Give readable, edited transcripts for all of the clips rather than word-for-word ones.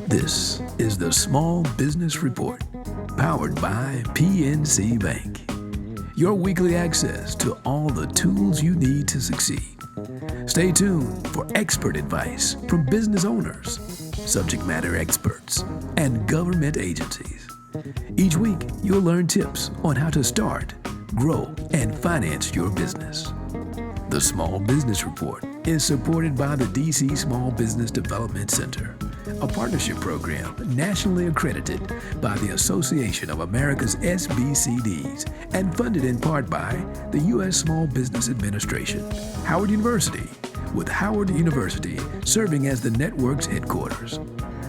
This is the Small Business Report, powered by PNC Bank. Your weekly access to all the tools you need to succeed. Stay tuned for expert advice from business owners, subject matter experts, and government agencies. Each week, you'll learn tips on how to start, grow, and finance your business. The Small Business Report is supported by the DC Small Business Development Center, a partnership program nationally accredited by the Association of America's SBCDs and funded in part by the U.S. Small Business Administration, Howard University, with Howard University serving as the network's headquarters.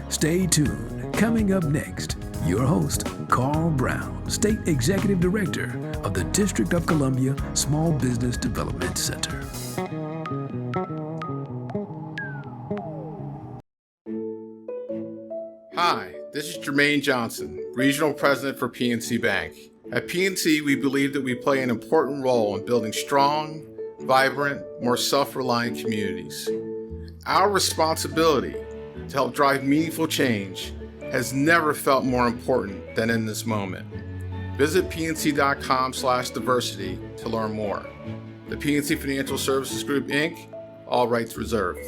Stay tuned. Coming up next, your host, Carl Brown, State Executive Director of the District of Columbia Small Business Development Center. Hi, this is Jermaine Johnson, Regional President for PNC Bank. At PNC, we believe that we play an important role in building strong, vibrant, more self-reliant communities. Our responsibility to help drive meaningful change has never felt more important than in this moment. Visit pnc.com/diversity to learn more. The PNC Financial Services Group, Inc., all rights reserved.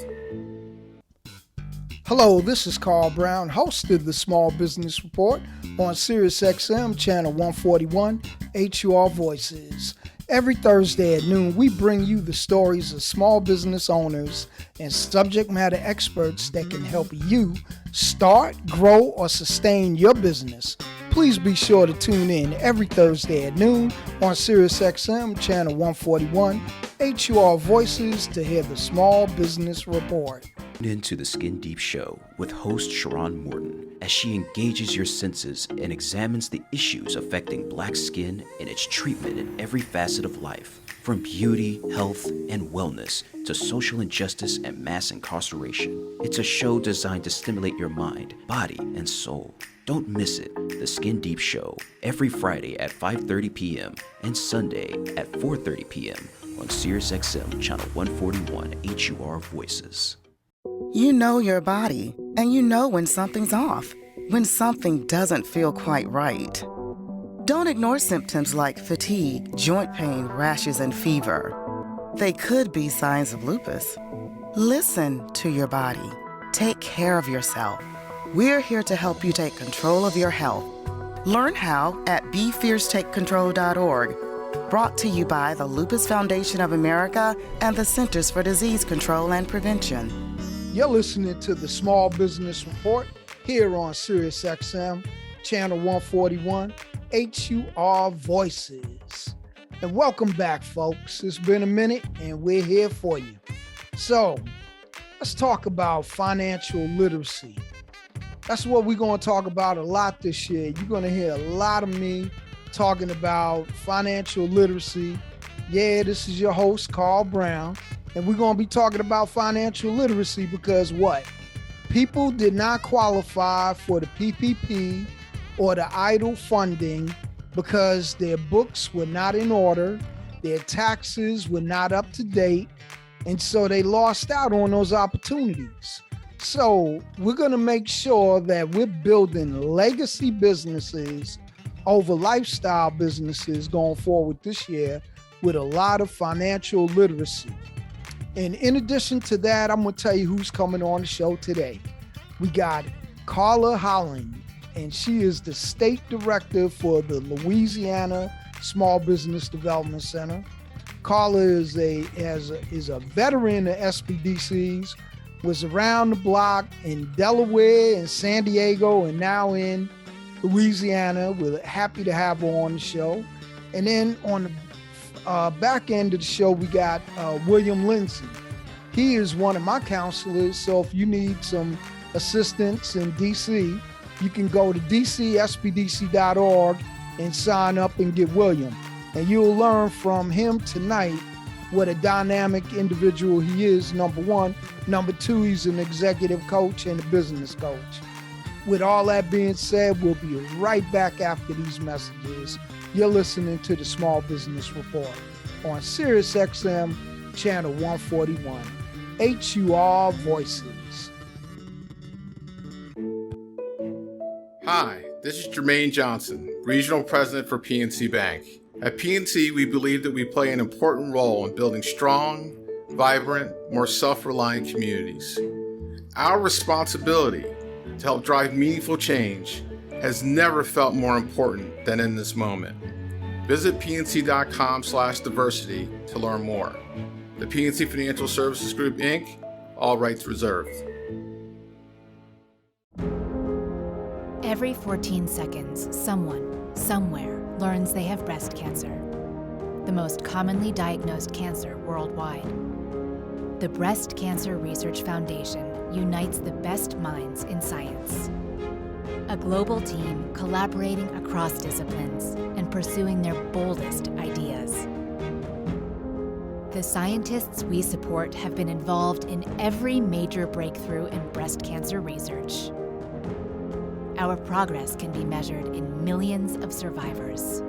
Hello, this is Carl Brown, host of the Small Business Report on SiriusXM Channel 141, HUR Voices. Every Thursday at noon, we bring you the stories of small business owners and subject matter experts that can help you start, grow, or sustain your business. Please be sure to tune in every Thursday at noon on SiriusXM Channel 141, HUR Voices to hear the Small Business Report. Into the Skin Deep Show with host Sharon Morton as she engages your senses and examines the issues affecting Black skin and its treatment in every facet of life, from beauty, health, and wellness to social injustice and mass incarceration. It's a show designed to stimulate your mind, body, and soul. Don't miss it. The Skin Deep Show every Friday at 5:30 p.m. and Sunday at 4:30 p.m. on SiriusXM Channel 141 HUR Voices. You know your body, and you know when something's off, when something doesn't feel quite right. Don't ignore symptoms like fatigue, joint pain, rashes, and fever. They could be signs of lupus. Listen to your body. Take care of yourself. We're here to help you take control of your health. Learn how at BeFierceTakeControl.org. Brought to you by the Lupus Foundation of America and the Centers for Disease Control and Prevention. You're listening to the Small Business Report here on SiriusXM, Channel 141, HUR Voices. And welcome back, folks. It's been a minute, and we're here for you. So, let's talk about financial literacy. That's what we're going to talk about a lot this year. You're going to hear a lot of me talking about financial literacy. Yeah, this is your host, Carl Brown. And we're going to be talking about financial literacy because what? People did not qualify for the PPP or the EIDL funding because their books were not in order, their taxes were not up to date, and so they lost out on those opportunities. So we're going to make sure that we're building legacy businesses over lifestyle businesses going forward this year with a lot of financial literacy. And in addition to that, I'm going to tell you who's coming on the show today. We got Carla Holland, and she is the State Director for the Louisiana Small Business Development Center. Carla is a veteran of SBDCs, was around the block in Delaware and San Diego and now in Louisiana. We're happy to have her on the show. And then on the back end of the show, we got William Lindsey. He is one of my counselors, so if you need some assistance in DC, you can go to dcsbdc.org and sign up and get William. And you'll learn from him tonight what a dynamic individual he is, number one. Number two, he's an executive coach and a business coach. With all that being said, we'll be right back after these messages. You're listening to the Small Business Report on SiriusXM Channel 141, HUR Voices. Hi, this is Jermaine Johnson, Regional President for PNC Bank. At PNC, we believe that we play an important role in building strong, vibrant, more self-reliant communities. Our responsibility to help drive meaningful change has never felt more important than in this moment. Visit pnc.com/diversity to learn more. The PNC Financial Services Group, Inc., all rights reserved. Every 14 seconds, someone, somewhere, learns they have breast cancer, the most commonly diagnosed cancer worldwide. The Breast Cancer Research Foundation unites the best minds in science. A global team collaborating across disciplines and pursuing their boldest ideas. The scientists we support have been involved in every major breakthrough in breast cancer research. Our progress can be measured in millions of survivors.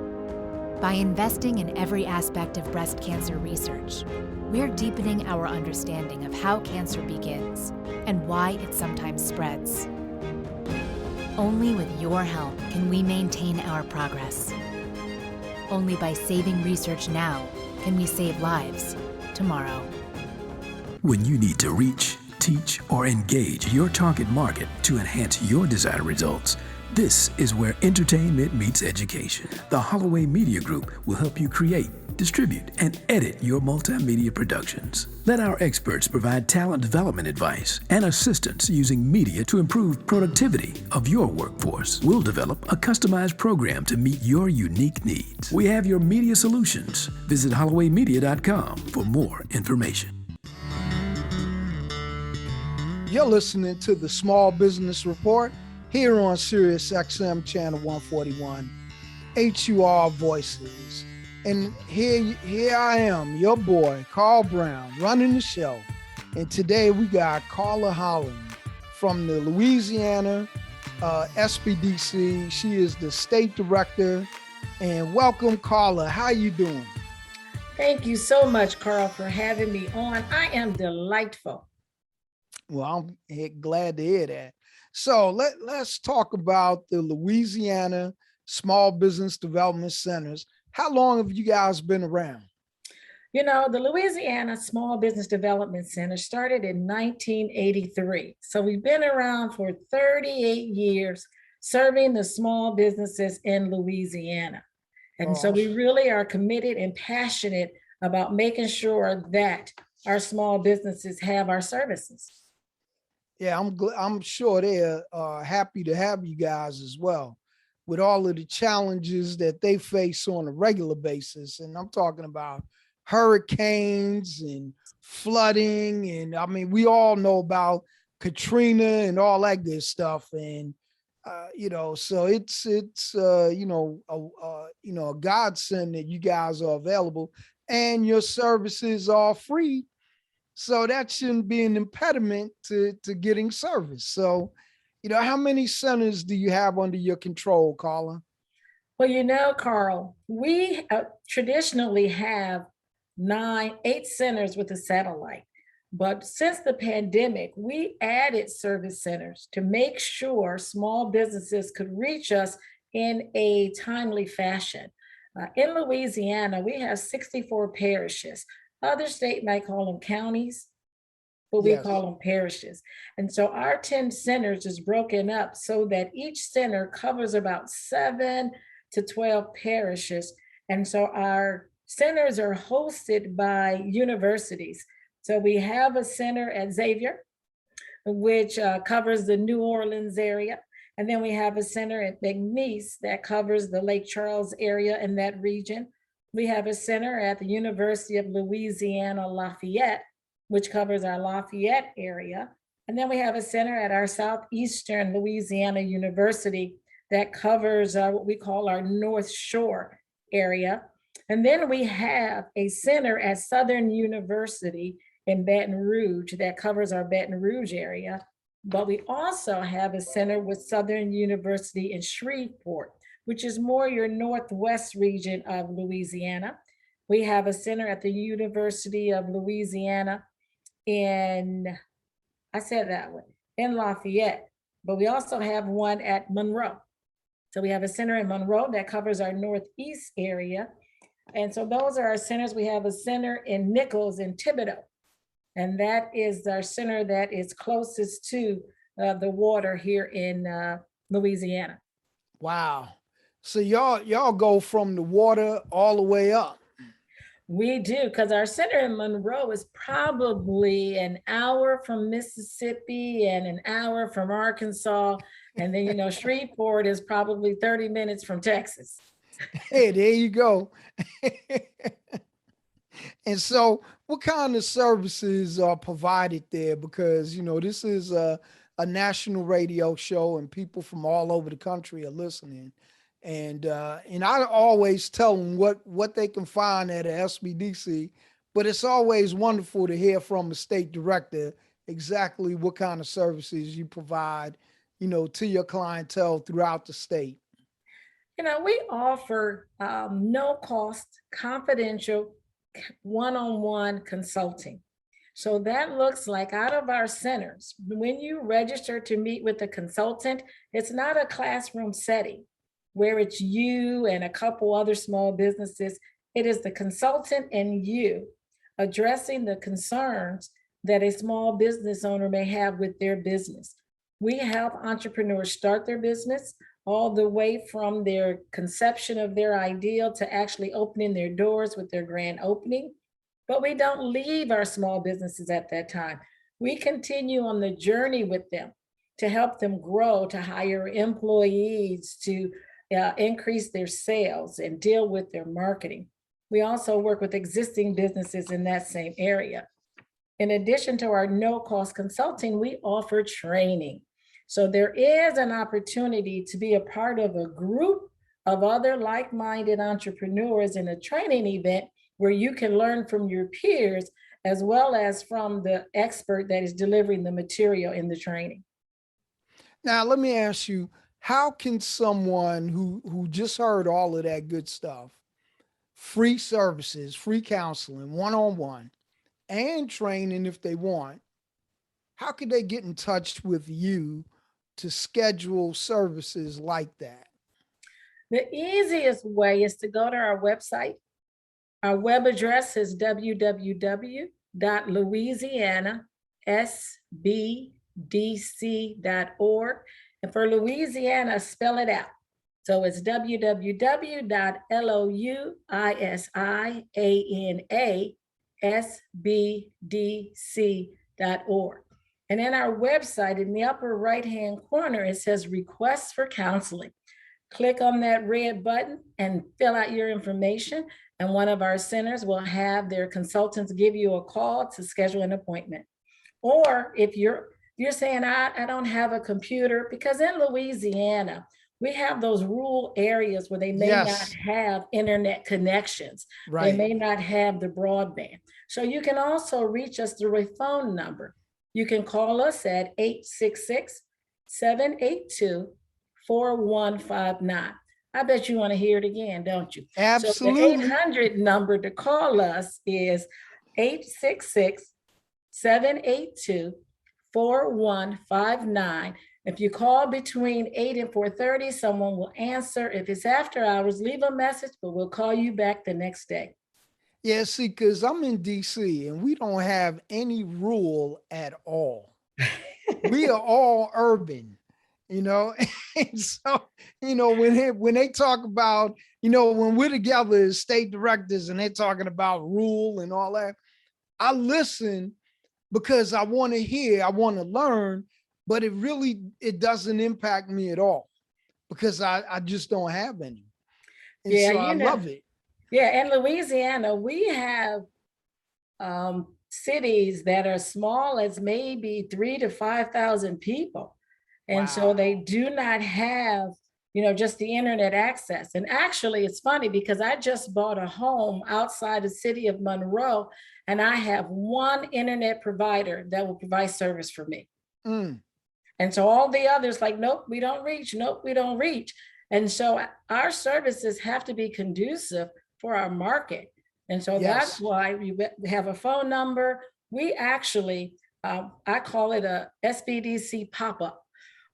By investing in every aspect of breast cancer research, we're deepening our understanding of how cancer begins and why it sometimes spreads. Only with your help can we maintain our progress. Only by saving research now can we save lives tomorrow. When you need to reach, teach, or engage your target market to enhance your desired results, this is where entertainment meets education. The Holloway Media Group will help you create, distribute, and edit your multimedia productions. Let our experts provide talent development advice and assistance using media to improve productivity of your workforce. We'll develop a customized program to meet your unique needs. We have your media solutions. Visit hollowaymedia.com for more information. You're listening to the Small Business Report here on Sirius XM Channel 141, HUR Voices. And here I am, your boy, Carl Brown, running the show. And today we got Carla Holland from the Louisiana SBDC. She is the state director. And welcome, Carla. How you doing? Thank you so much, Carl, for having me on. I am delightful. Well, I'm glad to hear that. So let's talk about the Louisiana Small Business Development Centers. How long have you guys been around? You know, the Louisiana Small Business Development Center started in 1983. So we've been around for 38 years serving the small businesses in Louisiana. And so we really are committed and passionate about making sure that our small businesses have our services. Yeah, I'm sure they're happy to have you guys as well, with all of the challenges that they face on a regular basis. And I'm talking about hurricanes and flooding. And I mean, we all know about Katrina and all that good stuff. And, so it's a godsend that you guys are available and your services are free. So that shouldn't be an impediment to getting service. So, how many centers do you have under your control, Carla? Well, Carl, we traditionally have 8 centers with a satellite. But since the pandemic, we added service centers to make sure small businesses could reach us in a timely fashion. In Louisiana, we have 64 parishes. Other states might call them counties, but we call them parishes. And so our 10 centers is broken up so that each center covers about 7 to 12 parishes. And so our centers are hosted by universities. So we have a center at Xavier, which covers the New Orleans area. And then we have a center at McNeese that covers the Lake Charles area in that region. We have a center at the University of Louisiana Lafayette, which covers our Lafayette area. And then we have a center at our Southeastern Louisiana University that covers what we call our North Shore area. And then we have a center at Southern University in Baton Rouge that covers our Baton Rouge area. But we also have a center with Southern University in Shreveport, which is more your northwest region of Louisiana. We have a center at the University of Louisiana in Lafayette, but we also have one at Monroe. So we have a center in Monroe that covers our Northeast area. And so those are our centers. We have a center in Nichols and Thibodeau. And that is our center that is closest to the water here in Louisiana. Wow. So y'all go from the water all the way up. We do, because our center in Monroe is probably an hour from Mississippi and an hour from Arkansas. And then, Shreveport is probably 30 minutes from Texas. Hey, there you go. And so what kind of services are provided there? Because, this is a national radio show and people from all over the country are listening. And I always tell them what they can find at a SBDC, but it's always wonderful to hear from a state director exactly what kind of services you provide, to your clientele throughout the state. We offer no cost, confidential, one-on-one consulting. So that looks like out of our centers, when you register to meet with a consultant, it's not a classroom setting where it's you and a couple other small businesses. It is the consultant and you addressing the concerns that a small business owner may have with their business. We help entrepreneurs start their business all the way from their conception of their ideal to actually opening their doors with their grand opening. But we don't leave our small businesses at that time. We continue on the journey with them to help them grow, to hire employees, to increase their sales and deal with their marketing. We also work with existing businesses in that same area. In addition to our no-cost consulting, we offer training. So there is an opportunity to be a part of a group of other like-minded entrepreneurs in a training event where you can learn from your peers as well as from the expert that is delivering the material in the training. Now, let me ask you, how can someone who just heard all of that good stuff, free services, free counseling, one-on-one, and training if they want, how could they get in touch with you to schedule services like that? The easiest way is to go to our website. Our web address is www.louisianasbdc.org. And for Louisiana, spell it out. So it's www.louisianasbdc.org. And in our website, in the upper right-hand corner, it says Request for Counseling. Click on that red button and fill out your information. And one of our centers will have their consultants give you a call to schedule an appointment. Or if you're saying, I don't have a computer, because in Louisiana, we have those rural areas where they may not have internet connections. Right. They may not have the broadband. So you can also reach us through a phone number. You can call us at 866-782-4159. I bet you want to hear it again, don't you? Absolutely. So the 800 number to call us is 866-782-4159. If you call between 8 and 4:30, someone will answer. If it's after hours, leave a message, but we'll call you back the next day. Yeah, see, because I'm in DC and we don't have any rural at all. We are all urban, And so, when they talk about, when we're together as state directors and they're talking about rural and all that, I listen because I want to hear, I want to learn, but it doesn't impact me at all because I just don't have any. And so I love it. Yeah, in Louisiana, we have cities that are small as maybe 3,000 to 5,000 people. And so they do not have, just the internet access. And actually, it's funny because I just bought a home outside the city of Monroe, and I have one internet provider that will provide service for me. Mm. And so all the others like, nope, we don't reach. Nope, we don't reach. And so our services have to be conducive for our market. And so that's why we have a phone number. We actually, I call it a SBDC pop-up.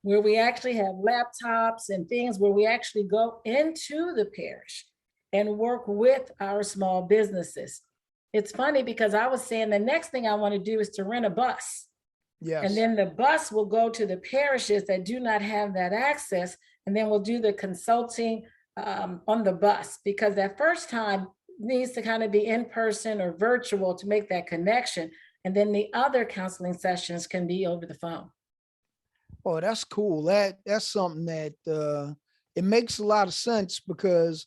where we actually have laptops and things where we actually go into the parish and work with our small businesses. It's funny because I was saying the next thing I want to do is to rent a bus. Yes. And then the bus will go to the parishes that do not have that access. And then we'll do the consulting on the bus, because that first time needs to kind of be in person or virtual to make that connection. And then the other counseling sessions can be over the phone. Oh, that's cool. That's something that it makes a lot of sense, because,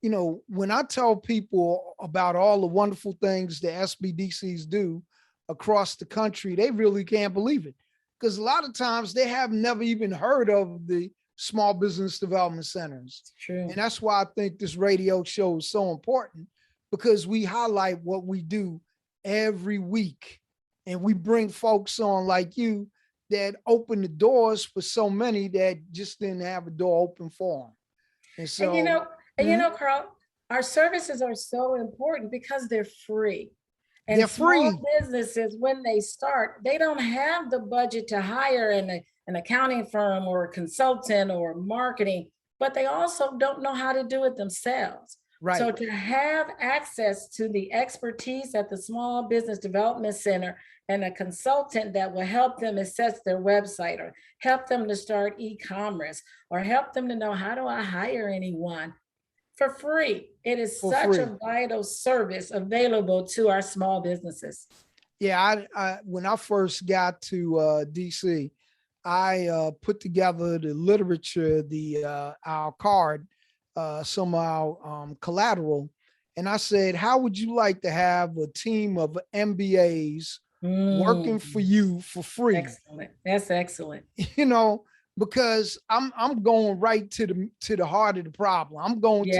you know, when I tell people about all the wonderful things the SBDCs do across the country, they really can't believe it, because a lot of times they have never even heard of the small business development centers. True. And that's why I think this radio show is so important, because we highlight what we do every week. And we bring folks on like you that open the doors for so many that just didn't have a door open for them. And so, you know, Carl, our services are so important because they're free. And they're free. Small businesses, when they start, they don't have the budget to hire an accounting firm or a consultant or marketing, but they also don't know how to do it themselves. Right. So to have access to the expertise at the Small Business Development Center and a consultant that will help them assess their website or help them to start e-commerce or help them to know, how do I hire anyone for free? It is such a vital service available to our small businesses. Yeah, I when I first got to DC, I put together the literature, our card, some of our collateral. And I said, how would you like to have a team of MBAs working for you for free? Excellent. That's excellent. You know, because I'm going right to the heart of the problem. I'm going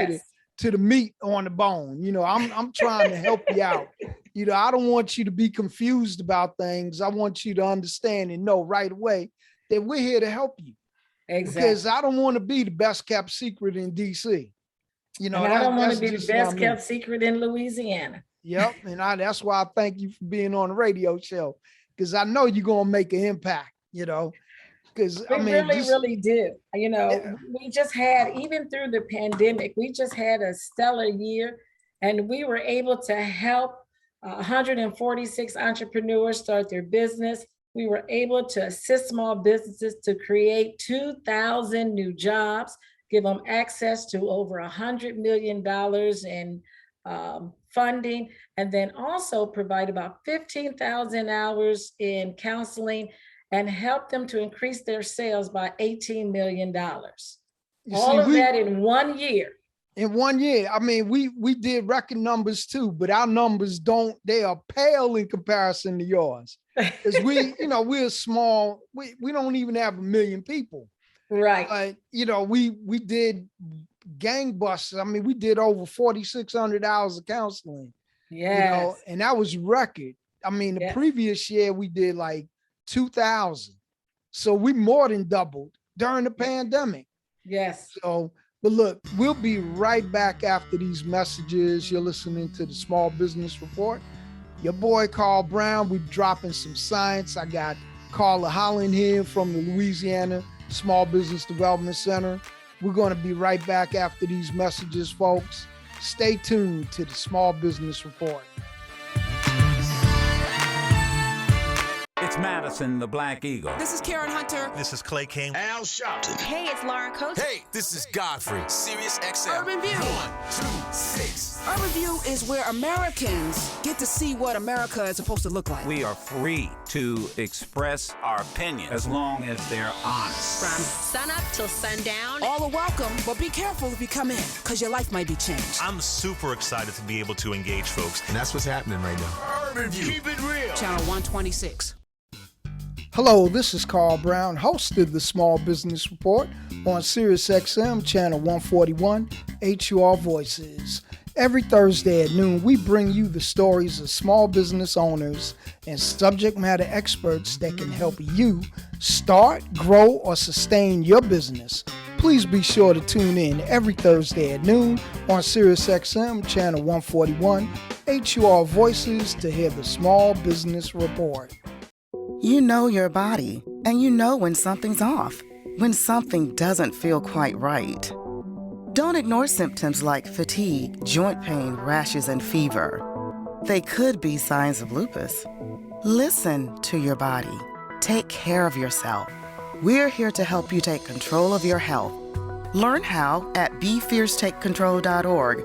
to the meat on the bone. You know, I'm trying to help you out. You know, I don't want you to be confused about things. I want you to understand and know right away that we're here to help you. Exactly. Because I don't want to be the best kept secret in DC. You know, and I don't want to be the best kept secret in Louisiana. Yep. And that's why I thank you for being on the radio show, because I know you're going to make an impact, you know, because I mean, really do. You know, we just had, even through the pandemic, we just had a stellar year, and we were able to help 146 entrepreneurs start their business. We were able to assist small businesses to create 2,000 new jobs, give them access to over $100 million in funding, and then also provide about 15,000 hours in counseling and help them to increase their sales by $18 million. All of that in 1 year. In 1 year. I mean, we did record numbers too, but our numbers they are pale in comparison to yours. Because we're small, we don't even have 1 million people. Right. But, you know, we did gangbusters. I mean, we did over 4,600 hours of counseling. Yeah. You know, and that was record. I mean, the previous year we did like 2,000. So we more than doubled during the pandemic. Yes. So, but look, we'll be right back after these messages. You're listening to the Small Business Report. Your boy, Carl Brown, we're dropping some science. I got Carla Holland here from the Louisiana Small Business Development Center. We're going to be right back after these messages, folks. Stay tuned to the Small Business Report. It's Madison, the Black Eagle. This is Karen Hunter. This is Clay King. Al Sharpton. Hey, it's Laura Coates. Hey, this is Godfrey. Sirius XM. Urban View. 1, 2, 6. Urban View is where Americans get to see what America is supposed to look like. We are free to express our opinion as long as they're honest. From sunup till sundown. All are welcome, but be careful if you come in, because your life might be changed. I'm super excited to be able to engage folks. And that's what's happening right now. Urban View. Keep it real. Channel 126. Hello, this is Carl Brown, host of the Small Business Report on Sirius XM, channel 141, HUR Voices. Every Thursday at noon, we bring you the stories of small business owners and subject matter experts that can help you start, grow, or sustain your business. Please be sure to tune in every Thursday at noon on Sirius XM, channel 141, HUR Voices, to hear the Small Business Report. You know your body, and you know when something's off. when something doesn't feel quite right. Don't ignore symptoms like fatigue, joint pain, rashes, and fever. They could be signs of lupus. Listen to your body. Take care of yourself. We're here to help you take control of your health. Learn how at BeFierceTakeControl.org.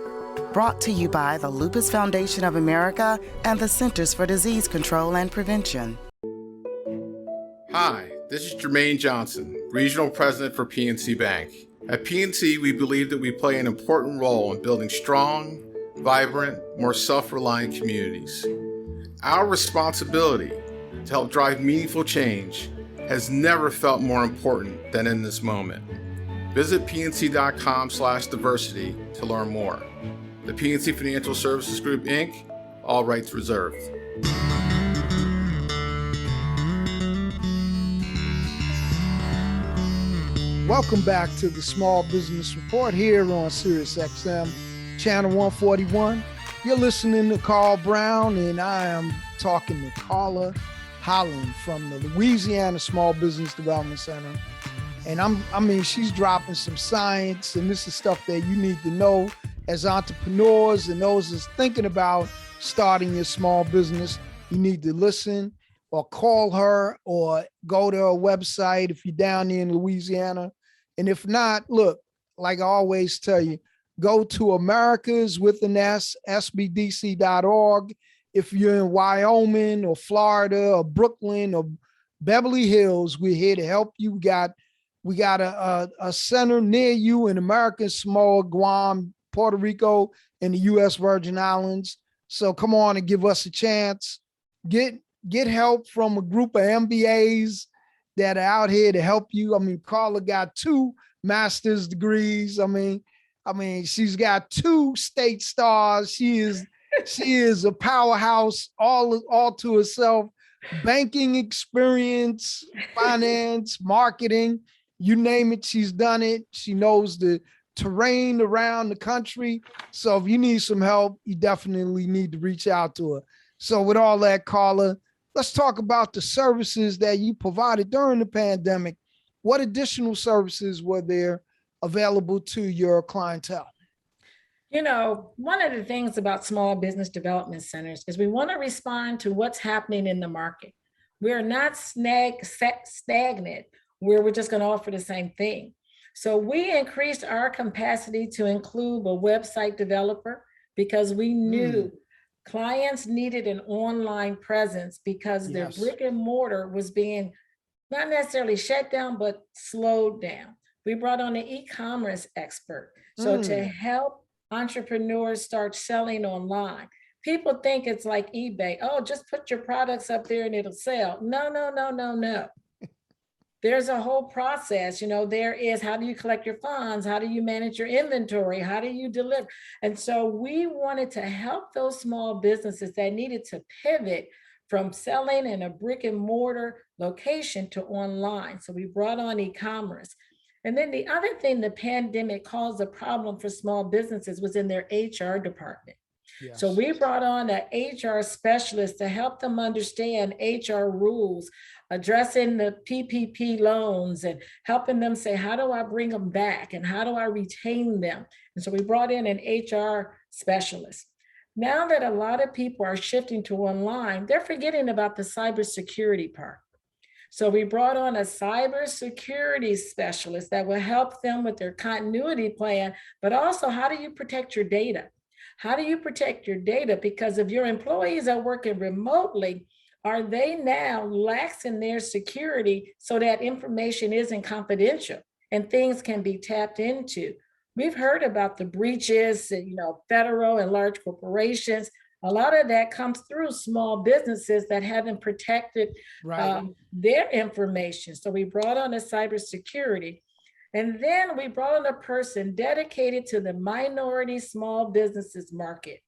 Brought to you by the Lupus Foundation of America and the Centers for Disease Control and Prevention. Hi, this is Jermaine Johnson, Regional President for PNC Bank. At PNC, we believe that we play an important role in building strong, vibrant, more self-reliant communities. Our responsibility to help drive meaningful change has never felt more important than in this moment. Visit pnc.com/diversity to learn more. The PNC Financial Services Group, Inc., all rights reserved. Welcome back to the Small Business Report here on Sirius XM, Channel 141. You're listening to Carl Brown, and I am talking to Carla Holland from the Louisiana Small Business Development Center. And she's dropping some science, and this is stuff that you need to know as entrepreneurs and those that's thinking about starting your small business. You need to listen or call her or go to her website if you're down there in Louisiana. And if not, look, like I always tell you, go to Americas with an S, SBDC.org. If you're in Wyoming or Florida or Brooklyn or Beverly Hills, we're here to help you. We got a center near you in American Samoa, Guam, Puerto Rico, and the U.S. Virgin Islands. So come on and give us a chance. Get help from a group of MBAs that are out here to help you. Carla got 2 master's degrees. She's got 2 state stars. She is a powerhouse all to herself. Banking experience, finance, marketing, you name it, she's done it. She knows the terrain around the country. So if you need some help, you definitely need to reach out to her. So with all that, Carla, let's talk about the services that you provided during the pandemic. What additional services were there available to your clientele? One of the things about small business development centers is we want to respond to what's happening in the market. We're not stagnant where we're just going to offer the same thing. So we increased our capacity to include a website developer because we knew clients needed an online presence because their brick and mortar was being not necessarily shut down, but slowed down. We brought on an e-commerce expert. So to help entrepreneurs start selling online. People think it's like eBay. Oh, just put your products up there and it'll sell. No. There's a whole process. There is, how do you collect your funds? How do you manage your inventory? How do you deliver? And so we wanted to help those small businesses that needed to pivot from selling in a brick and mortar location to online. So we brought on e-commerce. And then the other thing the pandemic caused a problem for small businesses was in their HR department. Yes. So we brought on an HR specialist to help them understand HR rules, addressing the PPP loans and helping them say, how do I bring them back and how do I retain them? And so we brought in an HR specialist. Now that a lot of people are shifting to online, they're forgetting about the cybersecurity part. So we brought on a cybersecurity specialist that will help them with their continuity plan, but also how do you protect your data? How do you protect your data? Because if your employees are working remotely, are they now laxing their security so that information isn't confidential and things can be tapped into? We've heard about the breaches, federal and large corporations. A lot of that comes through small businesses that haven't protected their information. So we brought on a cybersecurity. And then we brought on a person dedicated to the minority small businesses market.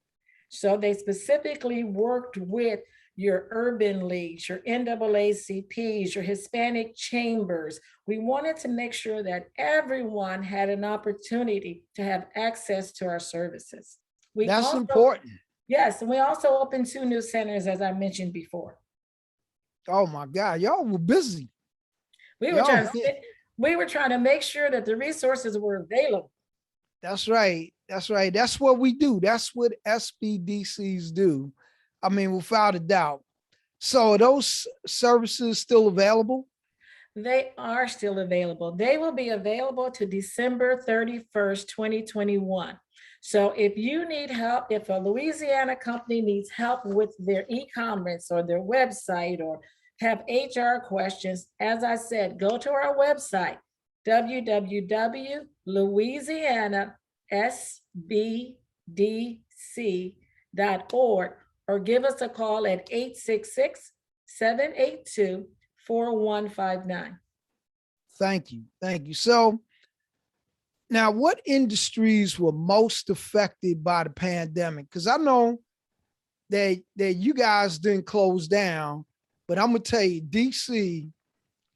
So they specifically worked with your urban leagues, your NAACPs, your Hispanic chambers. We wanted to make sure that everyone had an opportunity to have access to our services. That's important. Yes, and we also opened 2 new centers, as I mentioned before. Oh my God, y'all were busy. We were We were trying to make sure that the resources were available. That's right. That's right. That's what we do. That's what SBDCs do. I mean, without a doubt. So are those services still available? They are still available. They will be available to December 31st, 2021. So if you need help, if a Louisiana company needs help with their e-commerce or their website or have HR questions, as I said, go to our website, www.louisianasbdc.org, or give us a call at 866-782-4159. Thank you. Thank you. So now, what industries were most affected by the pandemic? Because I know that you guys didn't close down, but I'm going to tell you, DC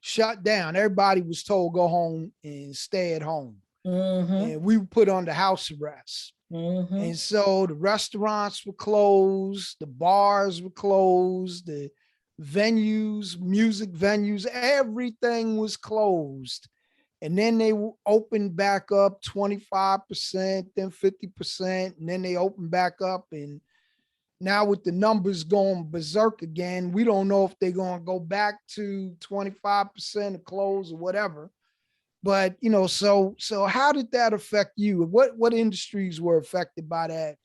shut down. Everybody was told go home and stay at home. And we were put under house arrest. And so the restaurants were closed, the bars were closed, the venues, music venues, everything was closed. And then they opened back up 25%, then 50%, and then they opened back up. And now with the numbers going berserk again, we don't know if they're going to go back to 25% of close or whatever. But, you know, so how did that affect you? What industries were affected by that?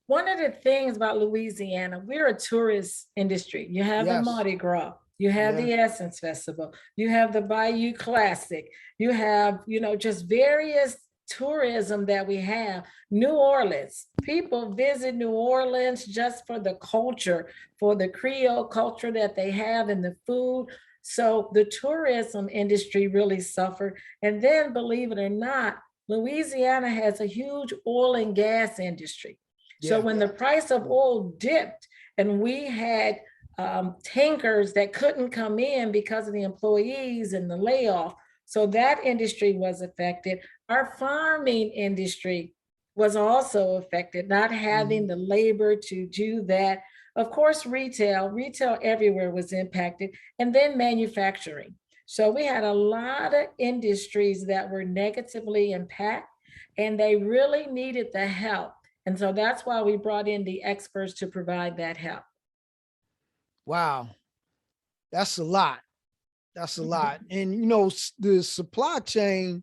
One of the things about Louisiana, we're a tourist industry. You have the Mardi Gras. You have the Essence Festival, you have the Bayou Classic, you have, you know, just various tourism that we have. New Orleans, people visit New Orleans just for the culture, for the Creole culture that they have and the food. So the tourism industry really suffered. And then, believe it or not, Louisiana has a huge oil and gas industry. So when the price of oil dipped and we had tankers that couldn't come in because of the employees and the layoff. So that industry was affected. Our farming industry was also affected, not having the labor to do that. Of course, retail everywhere was impacted, and then manufacturing. So we had a lot of industries that were negatively impacted, and they really needed the help. And so that's why we brought in the experts to provide that help. Wow. That's a lot. That's a lot. And, you know, the supply chain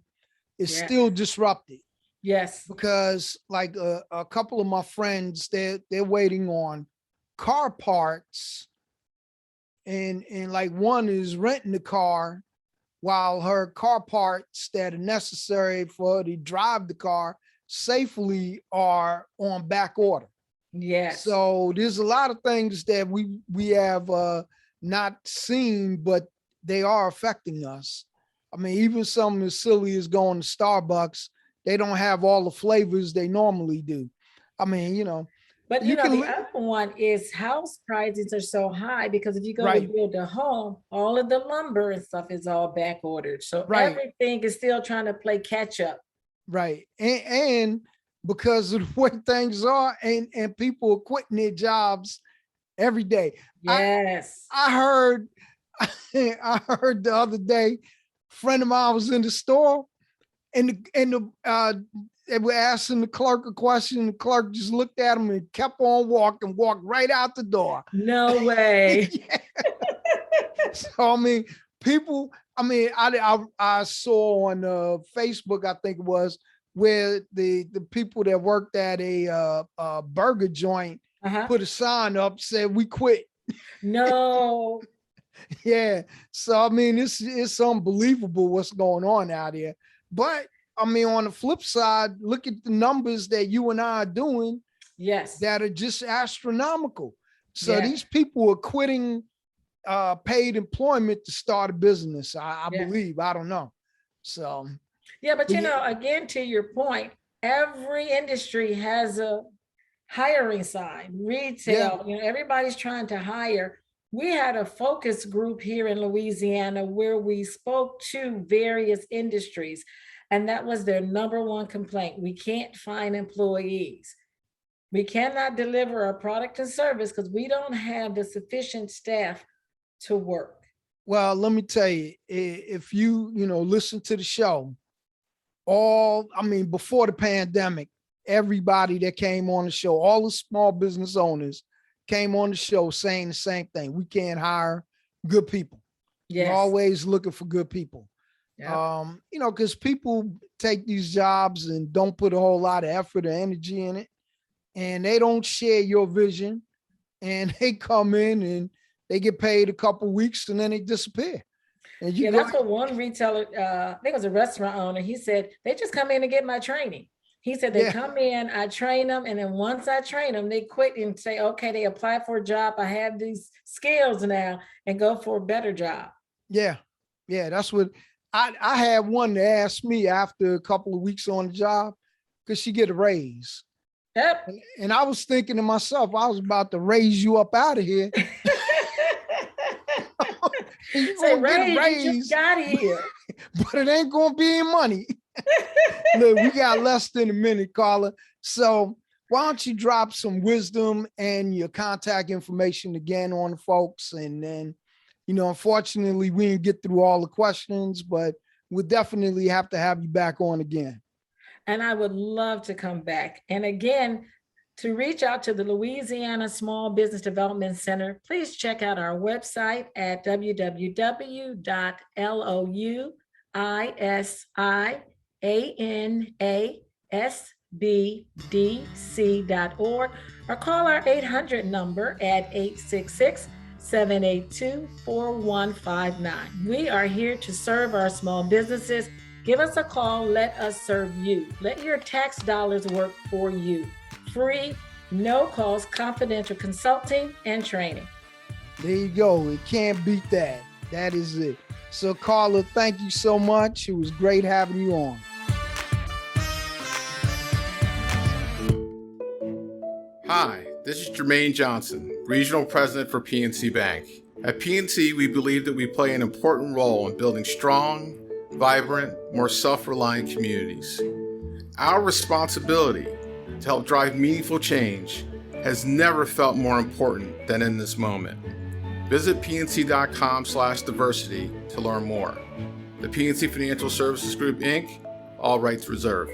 is still disrupted. Yes. Because like a couple of my friends, they're waiting on car parts, and like one is renting the car while her car parts that are necessary for her to drive the car safely are on back order. Yes. So there's a lot of things that we have not seen, but they are affecting us. I mean, even something as silly as going to Starbucks, they don't have all the flavors they normally do. I mean, you know. But you know, the other one is house prices are so high because if you go to build a home, all of the lumber and stuff is all back ordered. So everything is still trying to play catch up. Right. And because of the way things are, and people are quitting their jobs every day. Yes. I heard the other day, a friend of mine was in the store and they were asking the clerk a question. The clerk just looked at him and kept on walking, walked right out the door. No way. So, I mean, people, I mean, I saw on Facebook, I think it was, where the people that worked at a burger joint put a sign up, said, "We quit." No. Yeah. So, I mean, it's unbelievable what's going on out here. But, I mean, on the flip side, look at the numbers that you and I are doing. Yes. That are just astronomical. So these people are quitting paid employment to start a business, I believe. I don't know. So. Yeah, but you know, again, to your point, every industry has a hiring side, retail, you know, everybody's trying to hire. We had a focus group here in Louisiana where we spoke to various industries, and that was their number one complaint. We can't find employees. We cannot deliver a product and service because we don't have the sufficient staff to work. Well, let me tell you, if you listen to the show, before the pandemic, everybody that came on the show, all the small business owners came on the show saying the same thing. We can't hire good people. Yes. We're always looking for good people. Yep. Because people take these jobs and don't put a whole lot of effort or energy in it, and they don't share your vision, and they come in and they get paid a couple weeks and then they disappear. And that's what one retailer, I think it was a restaurant owner, he said, they just come in and get my training. He said they come in, I train them, and then once I train them, they quit and say, okay, they apply for a job. I have these skills now, and go for a better job. Yeah, that's what I had one that asked me after a couple of weeks on the job, could she get a raise? Yep. And I was thinking to myself, I was about to raise you up out of here. You say, raise, got here. But it ain't gonna be any money. Look, we got less than a minute, Carla. So why don't you drop some wisdom and your contact information again on the folks? And then, unfortunately, we didn't get through all the questions, but we'll definitely have to have you back on again. And I would love to come back. And again, to reach out to the Louisiana Small Business Development Center, please check out our website at www.louisianasbdc.org or call our 800 number at 866-782-4159. We are here to serve our small businesses. Give us a call. Let us serve you. Let your tax dollars work for you. Free, no cost, confidential consulting and training. There you go. It can't beat that. That is it. So, Carla, thank you so much. It was great having you on. Hi, this is Jermaine Johnson, Regional President for PNC Bank. At PNC, we believe that we play an important role in building strong, vibrant, more self-reliant communities. Our responsibility to help drive meaningful change has never felt more important than in this moment. Visit pnc.com/diversity to learn more. The PNC Financial Services Group, Inc., all rights reserved.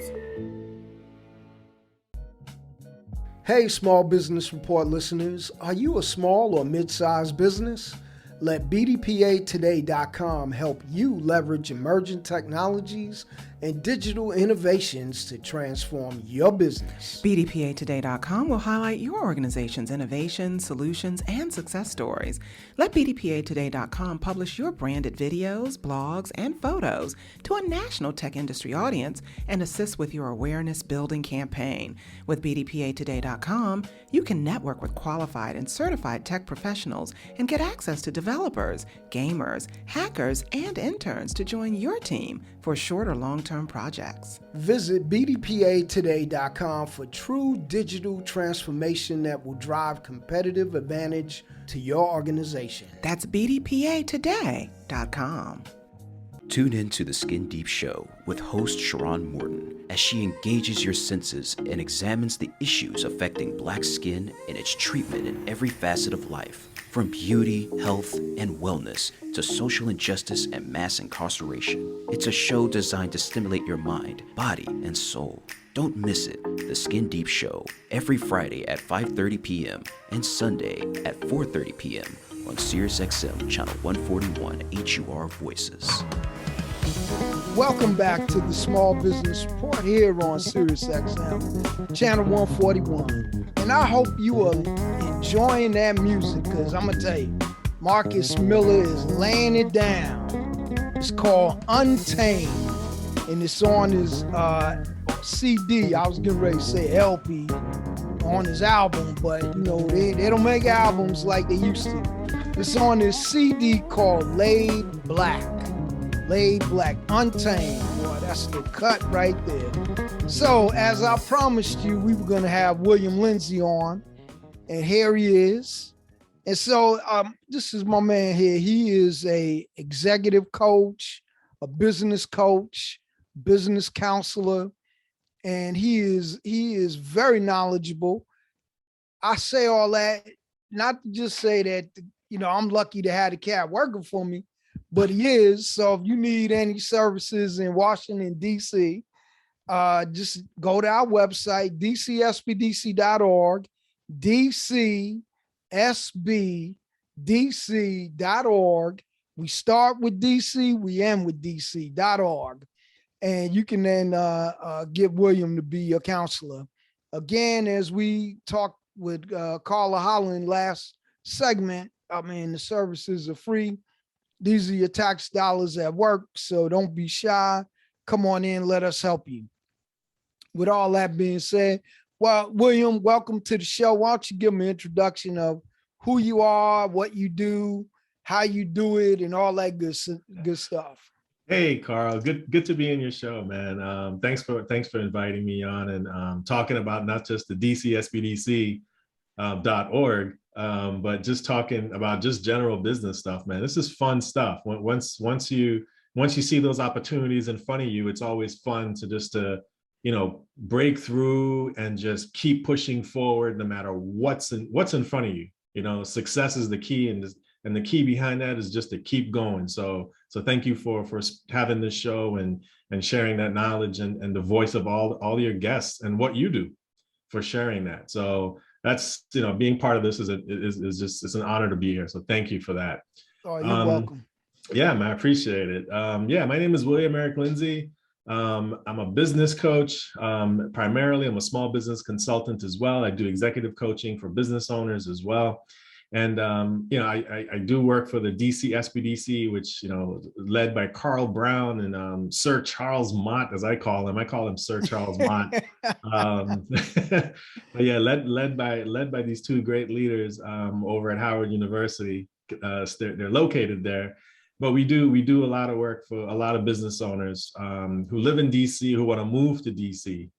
Hey, Small Business Report listeners, are you a small or mid-sized business? Let bdpatoday.com help you leverage emerging technologies and digital innovations to transform your business. bdpatoday.com will highlight your organization's innovations, solutions, and success stories. Let bdpatoday.com publish your branded videos, blogs, and photos to a national tech industry audience and assist with your awareness building campaign. With bdpatoday.com, you can network with qualified and certified tech professionals and get access to developers, gamers, hackers, and interns to join your team for short or long-term projects. Visit bdpatoday.com for true digital transformation that will drive competitive advantage to your organization. That's bdpatoday.com. Tune in to The Skin Deep Show with host Sharon Morton as she engages your senses and examines the issues affecting Black skin and its treatment in every facet of life, from beauty, health, and wellness to social injustice and mass incarceration. It's a show designed to stimulate your mind, body, and soul. Don't miss it. The Skin Deep Show, every Friday at 5:30 p.m. and Sunday at 4:30 p.m. on SiriusXM Channel 141 HUR Voices. Welcome back to the Small Business Report here on SiriusXM Channel 141. And I hope you are enjoying that music, because I'm going to tell you, Marcus Miller is laying it down. It's called Untamed, and it's on his CD. I was getting ready to say LP on his album, but they don't make albums like they used to. It's on his CD called Laid Black. Laid Black, Untamed. Boy, that's the cut right there. So, as I promised you, we were going to have William Linzey on, and here he is. And so, this is my man here. He is a executive coach, a business coach, business counselor, and he is very knowledgeable. I say all that not to just say that I'm lucky to have the cat working for me, but he is. So if you need any services in Washington, D.C., just go to our website, dcsbdc.org, dcsbdc.org. We start with DC, we end with DC.org. And you can then get William to be your counselor. Again, as we talked with Carla Holland last segment, I mean, the services are free. These are your tax dollars at work, so don't be shy. Come on in, let us help you. With all that being said, well, William, welcome to the show. Why don't you give me an introduction of who you are, what you do, how you do it, and all that good stuff. Hey, Carl, good to be in your show, man. Thanks for inviting me on and talking about not just the DCSBDC.org, but just talking about just general business stuff, man. This is fun stuff. Once you see those opportunities in front of you, it's always fun to just break through and just keep pushing forward no matter what's in front of you. Success is the key, and the key behind that is just to keep going. So thank you for having this show and sharing that knowledge and the voice of all your guests and what you do for sharing that. So that's, being part of this is just, it's an honor to be here. So thank you for that. Oh, you're welcome. Yeah, man, I appreciate it. My name is William Eric Linzey. I'm a business coach. Primarily, I'm a small business consultant as well. I do executive coaching for business owners as well. And, I do work for the DC SBDC, which, led by Carl Brown and Sir Charles Mott, as I call him. I call him Sir Charles Mott. But yeah, led by these two great leaders over at Howard University. They're located there. But we do a lot of work for a lot of business owners who live in DC, who want to move to DC.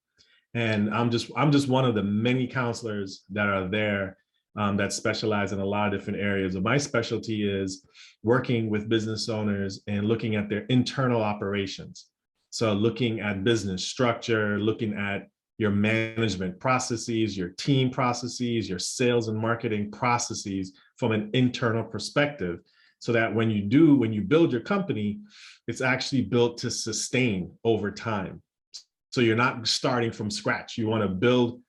And I'm just one of the many counselors that are there that specialize in a lot of different areas. And my specialty is working with business owners and looking at their internal operations. So looking at business structure, looking at your management processes, your team processes, your sales and marketing processes from an internal perspective. So that when you build your company, it's actually built to sustain over time. So you're not starting from scratch. You want to build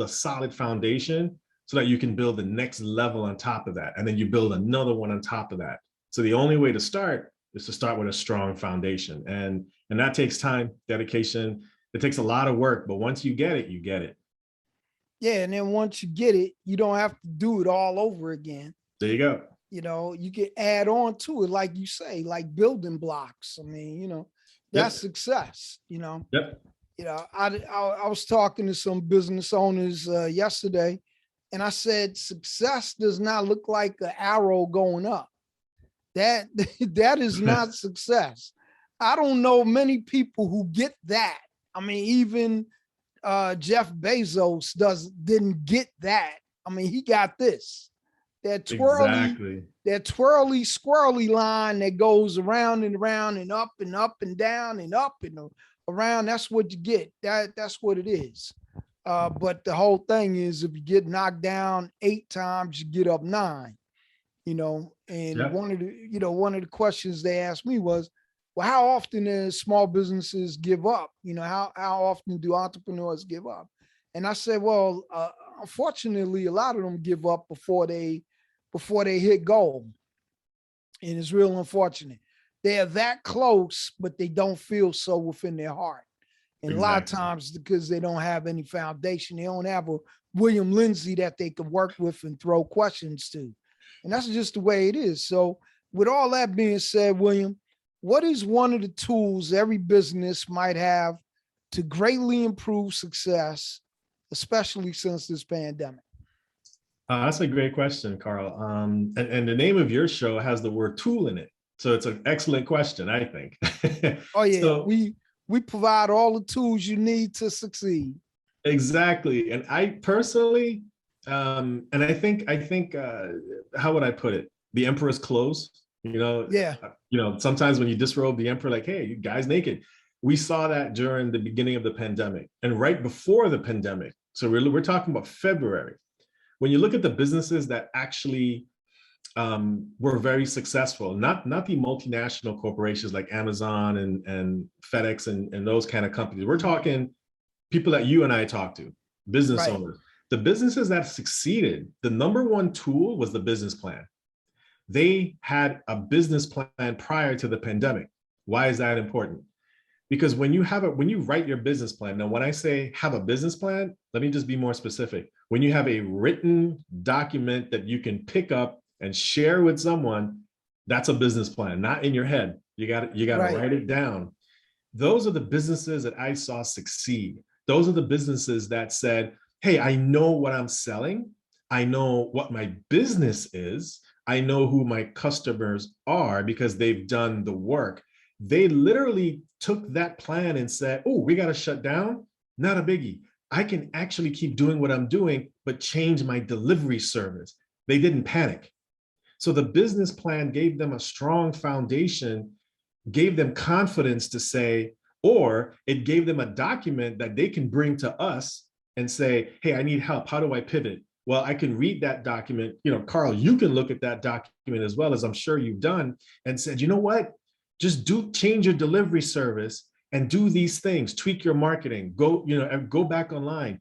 a solid foundation so that you can build the next level on top of that. And then you build another one on top of that. So the only way to start is to start with a strong foundation. And that takes time, dedication. It takes a lot of work, but once you get it, you get it. Yeah, and then once you get it, you don't have to do it all over again. There you go. You can add on to it, like you say, like building blocks. I mean, that's success, Yep. I was talking to some business owners yesterday, and I said, success does not look like an arrow going up. That is not success. I don't know many people who get that. I mean, even Jeff Bezos didn't get that. I mean, he got this. That twirly squirrely line that goes around and around and up and up and down and up and around. That's what you get. That's what it is. But the whole thing is, if you get knocked down 8 times, you get up 9. And yep. One of the questions they asked me was, well, how often do small businesses give up? How often do entrepreneurs give up? And I said, well, unfortunately, a lot of them give up before they hit goal. And it's real unfortunate. They're that close, but they don't feel so within their heart. And exactly. A lot of times because they don't have any foundation, they don't have a William Lindsey that they can work with and throw questions to. And that's just the way it is. So with all that being said, William, what is one of the tools every business might have to greatly improve success, especially since this pandemic? That's a great question, Carl. And the name of your show has the word tool in it. So it's an excellent question, I think. Oh, yeah. So, we provide all the tools you need to succeed. Exactly. And I personally, and I think, how would I put it? The emperor's clothes, Yeah. Sometimes when you disrobe the emperor, like, hey, you guys naked. We saw that during the beginning of the pandemic and right before the pandemic. So we're talking about February. When you look at the businesses that actually were very successful. Not the multinational corporations like Amazon and FedEx and those kind of companies. We're talking people that you and I talk to, business owners. The businesses that succeeded, the number one tool was the business plan. They had a business plan prior to the pandemic. Why is that important? Because when you write your business plan, now when I say have a business plan, let me just be more specific. When you have a written document that you can pick up and share with someone, that's a business plan, not in your head. You got to write it down. Those are the businesses that I saw succeed. Those are the businesses that said, hey, I know what I'm selling. I know what my business is. I know who my customers are because they've done the work. They literally took that plan and said, oh, we got to shut down. Not a biggie. I can actually keep doing what I'm doing, but change my delivery service. They didn't panic. So the business plan gave them a strong foundation, gave them confidence to say, or it gave them a document that they can bring to us and say, hey, I need help. How do I pivot? Well, I can read that document. You know, Carl, you can look at that document as well, as I'm sure you've done, and said, you know what? Just change your delivery service and do these things, tweak your marketing, go back online,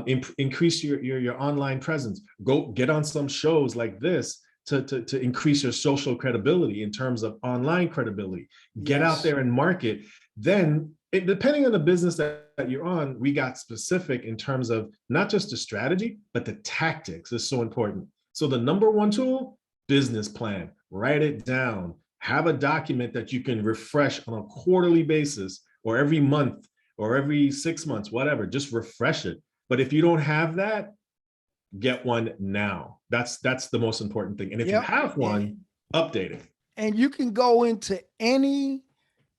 increase your online presence, go get on some shows like this to increase your social credibility in terms of online credibility, get out there and market. Then depending on the business that you're on, we got specific in terms of not just the strategy, but the tactics is so important. So the number one tool, business plan, write it down, have a document that you can refresh on a quarterly basis or every month or every 6 months, whatever, just refresh it. But if you don't have that, get one now. That's the most important thing. And if you have one, update it. And you can go into any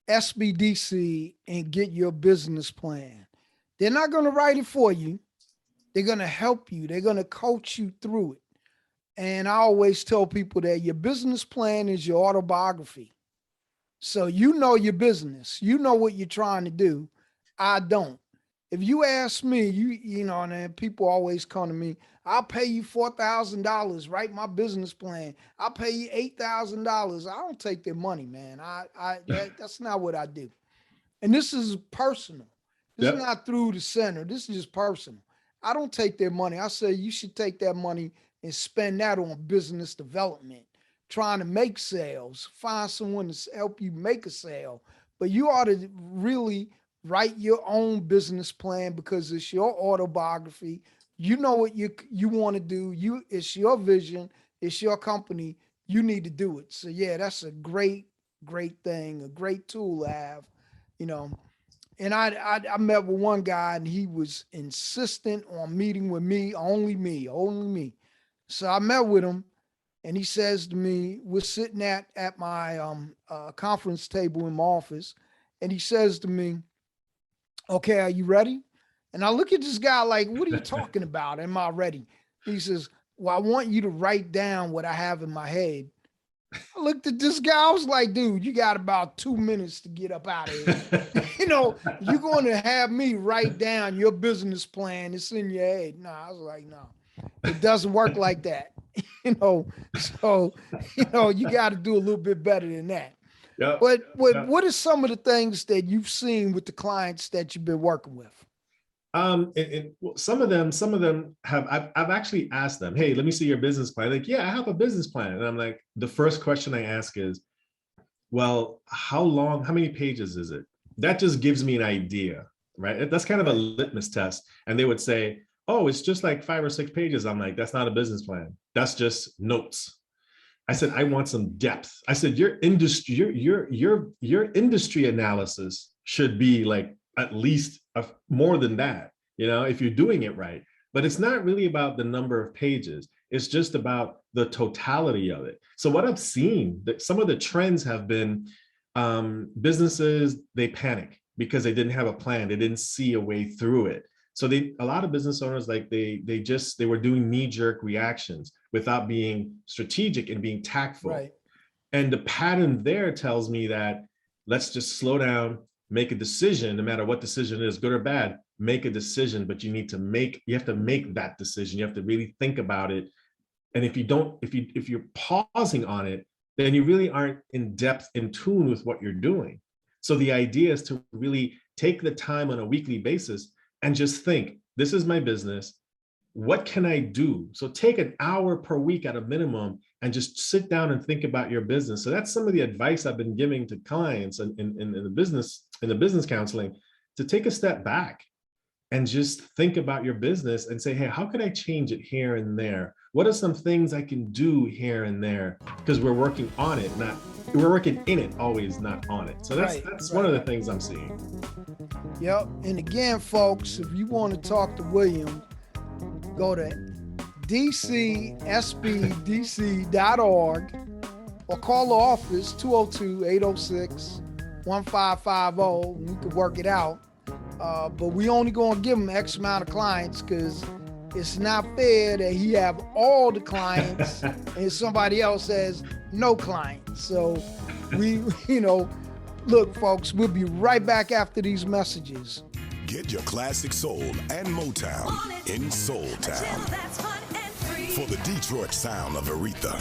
SBDC and get your business plan. They're not going to write it for you. They're going to help you. They're going to coach you through it. And I always tell people that your business plan is your autobiography. So you know your business. You know what you're trying to do. I don't. If you ask me, you know, and then people always come to me, I'll pay you $4,000, write my business plan. I'll pay you $8,000. I don't take their money, man. That's not what I do. And this is personal. This is not through the center. This is just personal. I don't take their money. I say you should take that money and spend that on business development, trying to make sales, find someone to help you make a sale. But you ought to really write your own business plan because it's your autobiography. You know what you want to do. It's your vision. It's your company. You need to do it. So yeah, that's a great thing, a great tool to have, you know. And I met with one guy and he was insistent on meeting with me, only me. So I met with him and he says to me, we're sitting at my conference table in my office. And he says to me, okay, are you ready? And I look at this guy like, what are you talking about? Am I ready? He says, well, I want you to write down what I have in my head. I looked at this guy. I was like, dude, you got about 2 minutes to get up out of here. You know, you're going to have me write down your business plan. It's in your head. No, I was like, no, it doesn't work like that. You know, so, you know, you got to do a little bit better than that. Yep. But what are some of the things that you've seen with the clients that you've been working with? And some of them have, I've actually asked them, hey, let me see your business plan. Like, yeah, I have a business plan. And I'm like, the first question I ask is, well, how many pages is it? That just gives me an idea, right? That's kind of a litmus test. And they would say, oh, it's just like 5 or 6 pages. I'm like, that's not a business plan. That's just notes. I said, I want some depth. I said, your industry analysis should be like at least more than that, you know, if you're doing it right. But it's not really about the number of pages. It's just about the totality of it. So what I've seen, that some of the trends have been businesses, they panic because they didn't have a plan. They didn't see a way through it. So a lot of business owners, like they were doing knee-jerk reactions without being strategic and being tactful. Right. And the pattern there tells me that let's just slow down, make a decision, no matter what decision is, good or bad, make a decision, but you have to make that decision. You have to really think about it And if you're pausing on it, then you really aren't in depth, in tune with what you're doing. So the idea is to really take the time on a weekly basis and just think, this is my business. What can I do? So take an hour per week at a minimum and just sit down and think about your business. So that's some of the advice I've been giving to clients in the business counseling, to take a step back and just think about your business and say, hey, how can I change it here and there? What are some things I can do here and there? Because we're working on it, we're working in it always, not on it. So that's one of the things I'm seeing. Yep. And again, folks, if you want to talk to William, go to dcsbdc.org or call the office 202-806-1550 and we can work it out. But we only going to give him X amount of clients because it's not fair that he have all the clients and somebody else has no clients. So look, folks, we'll be right back after these messages. Get your classic soul and Motown in Soul Town. For the Detroit sound of Aretha.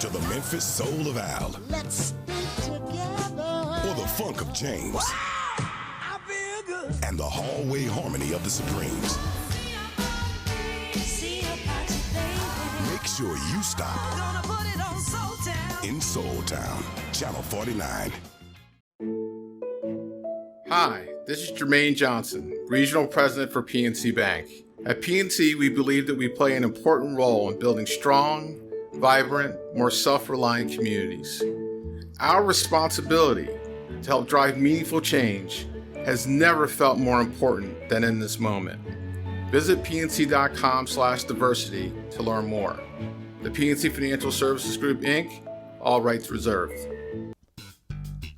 To the Memphis soul of Al. Let's stay together. Or the funk of James. Wow, I feel good. And the hallway harmony of the Supremes. Make sure you stop in Soul Town, Channel 49. Hi, this is Jermaine Johnson, Regional President for PNC Bank. At PNC, we believe that we play an important role in building strong, vibrant, more self-reliant communities. Our responsibility to help drive meaningful change has never felt more important than in this moment. Visit pnc.com/diversity to learn more. The PNC Financial Services Group, Inc., all rights reserved.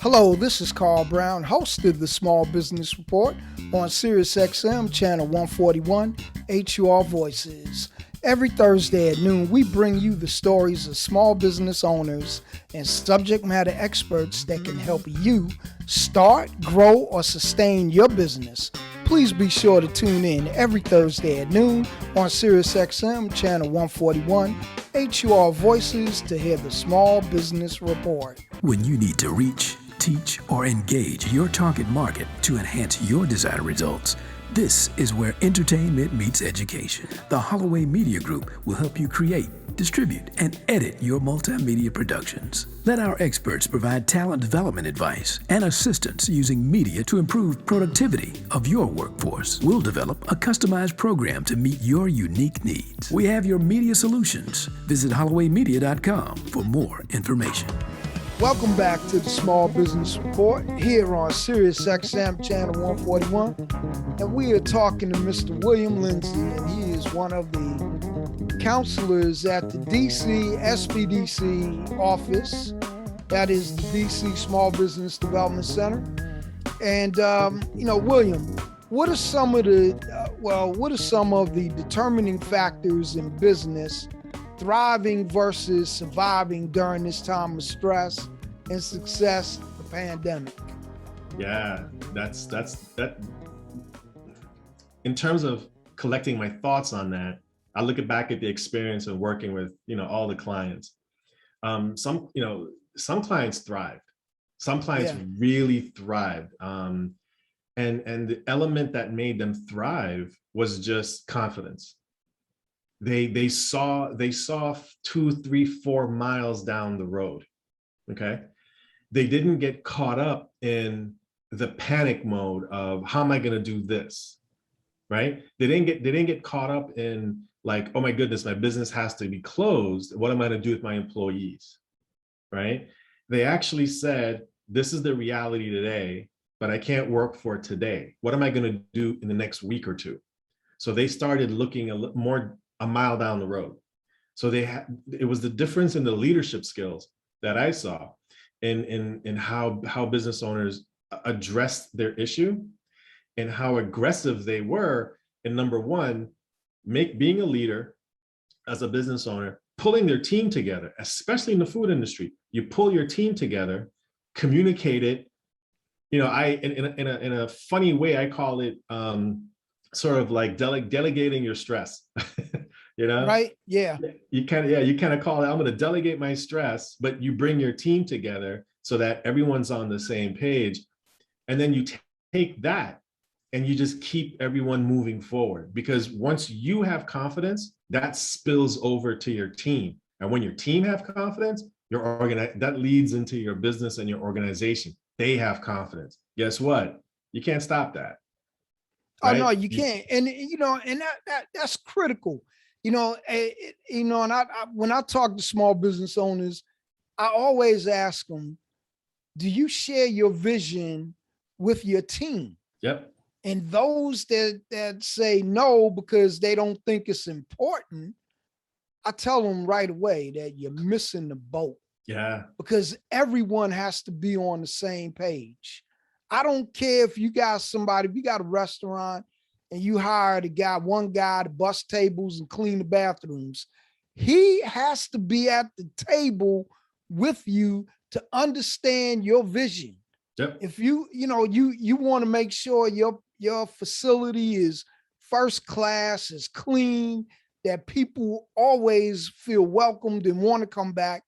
Hello, this is Carl Brown, host of the Small Business Report on SiriusXM Channel 141, HUR Voices. Every Thursday at noon, we bring you the stories of small business owners and subject matter experts that can help you start, grow, or sustain your business. Please be sure to tune in every Thursday at noon on SiriusXM Channel 141, HUR Voices to hear the Small Business Report. When you need to reach, teach, or engage your target market to enhance your desired results, this is where entertainment meets education. The Holloway Media Group will help you create, distribute, and edit your multimedia productions. Let our experts provide talent development advice and assistance using media to improve productivity of your workforce. We'll develop a customized program to meet your unique needs. We have your media solutions. Visit hollowaymedia.com for more information. Welcome back to the Small Business Report here on SiriusXM Channel 141. And we are talking to Mr. William Lindsey, and he is one of the counselors at the DC SBDC office. That is the DC Small Business Development Center. And, William, what are some of the determining factors in business thriving versus surviving during this time of stress and success, the pandemic? Yeah, that's that. In terms of collecting my thoughts on that, I look back at the experience of working with, all the clients. Some clients thrived. Some clients really thrived. And the element that made them thrive was just confidence. They saw 2, 3, 4 miles down the road. Okay. They didn't get caught up in the panic mode of how am I going to do this? Right. They didn't get caught up in like, oh my goodness, my business has to be closed. What am I going to do with my employees? Right. They actually said, this is the reality today, but I can't work for today. What am I going to do in the next week or two? So they started looking a mile down the road. So it was the difference in the leadership skills that I saw in how business owners addressed their issue and how aggressive they were in, number one, being a leader as a business owner, pulling their team together, especially in the food industry. You pull your team together, communicate it. In a funny way, I call it sort of like delegating your stress. You know, right? Yeah. You kind of call it, I'm going to delegate my stress, but you bring your team together so that everyone's on the same page. And then you take that and you just keep everyone moving forward, because once you have confidence, that spills over to your team. And when your team have confidence, that leads into your business and your organization. They have confidence. Guess what? You can't stop that. Right? Oh no, you can't. And you know, and that's critical. You know, and I when I talk to small business owners, I always ask them, do you share your vision with your team? Yep. And those that say no because they don't think it's important, I tell them right away that you're missing the boat. Yeah. Because everyone has to be on the same page. I don't care if you got somebody, if you got a restaurant and you hired one guy to bust tables and clean the bathrooms, he has to be at the table with you to understand your vision. Yep. If you want to make sure your facility is first class, is clean, that people always feel welcomed and want to come back.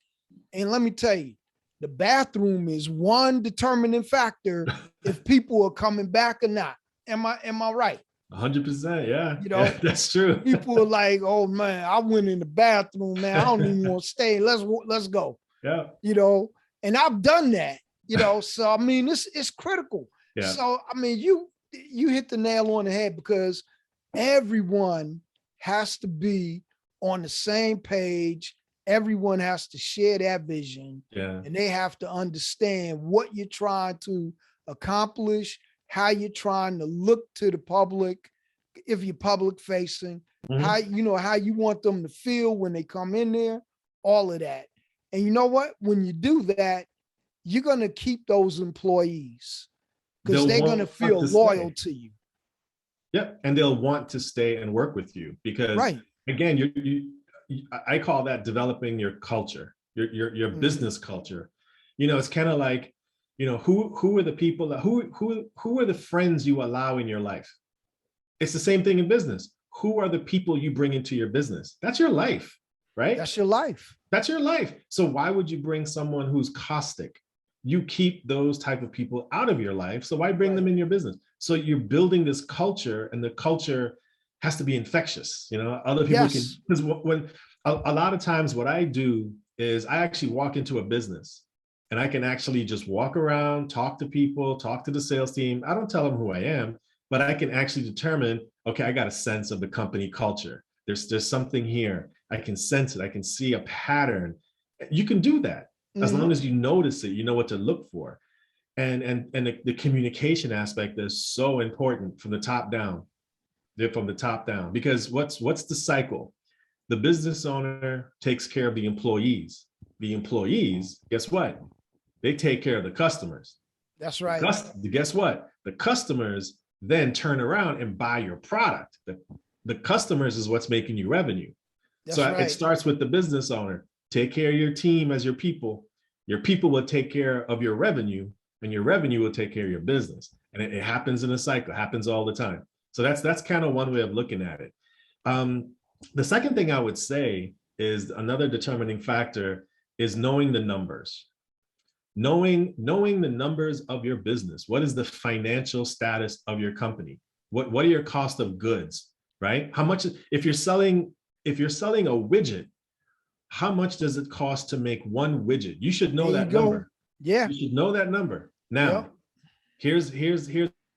And let me tell you, the bathroom is one determining factor if people are coming back or not. Am I right? 100%. Yeah. You know, that's true. People are like, oh man, I went in the bathroom, man. I don't even want to stay. Let's go. Yeah. You know, and I've done that, you know, so I mean, it's critical. Yeah. So, I mean, you hit the nail on the head, because everyone has to be on the same page. Everyone has to share that vision. Yeah. And they have to understand what you're trying to accomplish, how you're trying to look to the public, if you're public facing, how you want them to feel when they come in there, all of that. And you know what? When you do that, you're going to keep those employees, because they're going to feel loyal to you. Yep. And they'll want to stay and work with you, because again, I call that developing your culture, your business culture. You know, it's kind of like, you know, who are the people who are the friends you allow in your life? It's the same thing in business. Who are the people you bring into your business? That's your life, right? That's your life. That's your life. So why would you bring someone who's caustic? You keep those type of people out of your life. So why bring them in your business? So you're building this culture, and the culture has to be infectious. You know, other people can, because when a lot of times what I do is I actually walk into a business and I can actually just walk around, talk to people, talk to the sales team. I don't tell them who I am, but I can actually determine, okay, I got a sense of the company culture. There's something here. I can sense it. I can see a pattern. You can do that as long as you notice it, you know what to look for. And the communication aspect is so important from the top down. From the top down, because what's the cycle? The business owner takes care of the employees. The employees, guess what? They take care of the customers. That's right. Guess what? The customers then turn around and buy your product. The customers is what's making you revenue. That's so it starts with the business owner. Take care of your team as your people. Your people will take care of your revenue, and your revenue will take care of your business. And it happens in a cycle. It happens all the time. So that's kind of one way of looking at it. The second thing I would say is another determining factor is knowing the numbers. Knowing the numbers of your business. What is the financial status of your company? What are your cost of goods, right? How much, if you're selling a widget, how much does it cost to make one widget? You should know that number. Yeah. You should know that number. Now, here's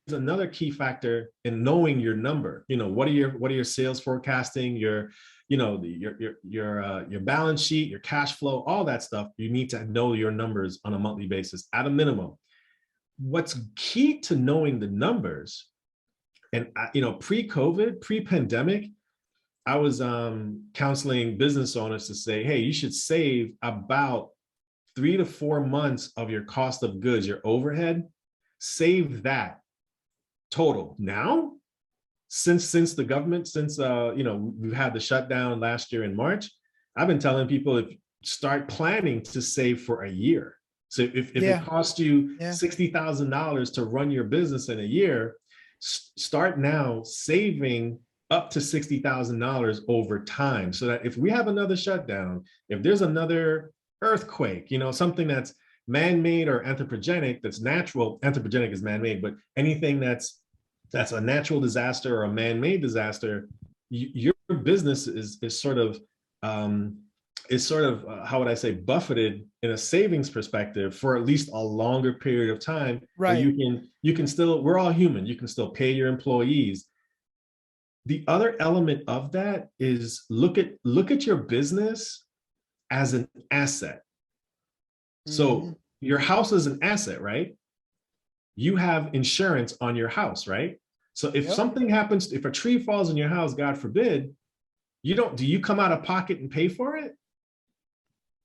another key factor in knowing your number. You know, what are your sales forecasting, your balance sheet, your cash flow, all that stuff. You need to know your numbers on a monthly basis at a minimum. What's key to knowing the numbers, and pre-COVID, pre-pandemic, I was counseling business owners to say, hey, you should save about 3 to 4 months of your cost of goods, your overhead. Save that total. Now, since the government, we've had the shutdown last year in March, I've been telling people, start planning to save for a year. So if it costs you $60,000 to run your business in a year, start now saving up to $60,000 over time, so that if we have another shutdown, if there's another earthquake, something that's man-made or anthropogenic, that's natural. Anthropogenic is man-made, but anything that's a natural disaster or a man-made disaster, your business is sort of how would I say, buffeted in a savings perspective for at least a longer period of time. Right. You can still, we're all human. You can still pay your employees. The other element of that is look at your business as an asset. So your house is an asset, right? You have insurance on your house, right? So if something happens, if a tree falls in your house, God forbid, do you come out of pocket and pay for it?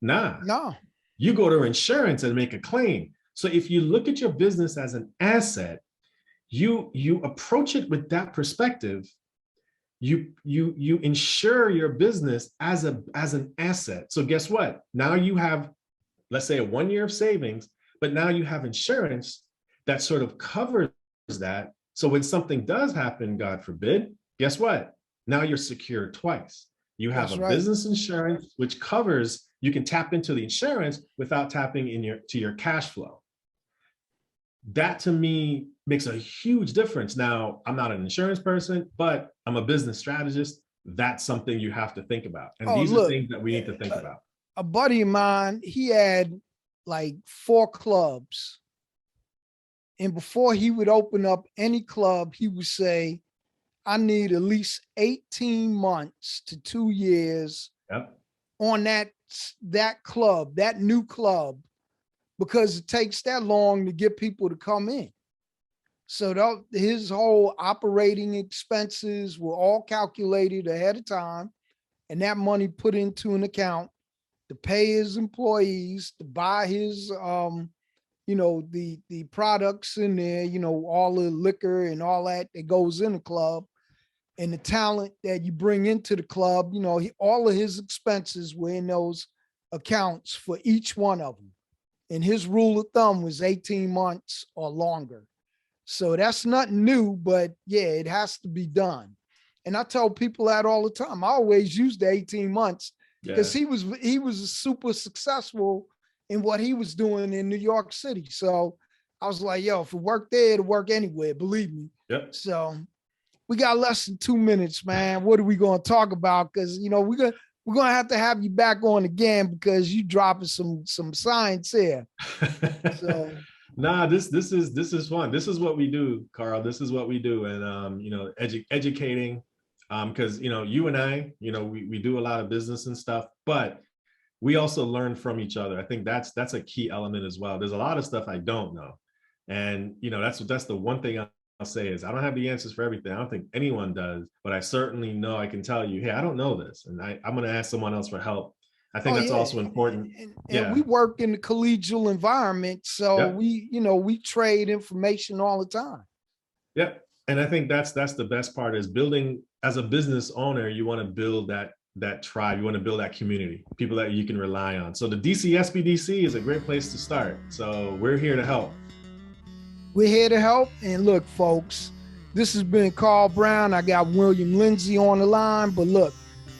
Nah. No. You go to insurance and make a claim. So if you look at your business as an asset, you approach it with that perspective. You insure your business as an asset. So guess what? Now you have, let's say, 1 year of savings, but now you have insurance that sort of covers that. So when something does happen, God forbid, guess what? Now you're secured twice. You have business insurance, which covers, you can tap into the insurance without tapping into your cash flow. That to me makes a huge difference. Now, I'm not an insurance person, but I'm a business strategist. That's something you have to think about. And these are things that we need to think about. A buddy of mine, he had like 4 clubs. And before he would open up any club, he would say, I need at least 18 months to 2 years on that club, that new club, because it takes that long to get people to come in. So his whole operating expenses were all calculated ahead of time, and that money put into an account to pay his employees, to buy his, the products in there, all the liquor and all that goes in the club, and the talent that you bring into the club, all of his expenses were in those accounts for each one of them. And his rule of thumb was 18 months or longer. So that's nothing new, but yeah, it has to be done. And I tell people that all the time. I always use the 18 months because he was super successful in what he was doing in New York City. So I was like, yo, if it worked there, it'll work anywhere, believe me. Yep. So we got less than 2 minutes, man. What are we going to talk about? Because, we're going to have you back on again because you dropping some science here. So nah, this is fun. This is what we do, Carl. This is what we do. And, educating, because, you and I, we do a lot of business and stuff, but we also learn from each other. I think that's a key element as well. There's a lot of stuff I don't know. And, that's the one thing I'll say is I don't have the answers for everything. I don't think anyone does, but I certainly know I can tell you, hey, I don't know this. And I'm going to ask someone else for help. I think that's also important. And we work in the collegial environment. So we trade information all the time. Yeah. And I think that's the best part is building as a business owner, you want to build that tribe. You want to build that community, people that you can rely on. So the DC SBDC is a great place to start. So we're here to help. We're here to help. And look, folks, this has been Carl Brown. I got William Lindsey on the line, but look,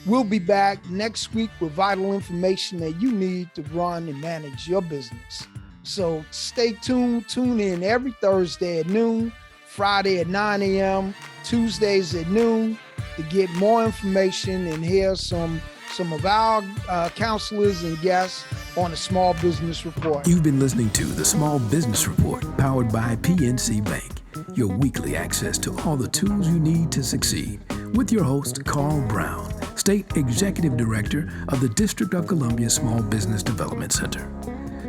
we'll be back next week with vital information that you need to run and manage your business. So stay tuned. Tune in every Thursday at noon, Friday at 9 a.m., Tuesdays at noon to get more information and hear some of our counselors and guests on the Small Business Report. You've been listening to the Small Business Report, powered by PNC Bank, your weekly access to all the tools you need to succeed, with your host, Carl Brown, State Executive Director of the District of Columbia Small Business Development Center.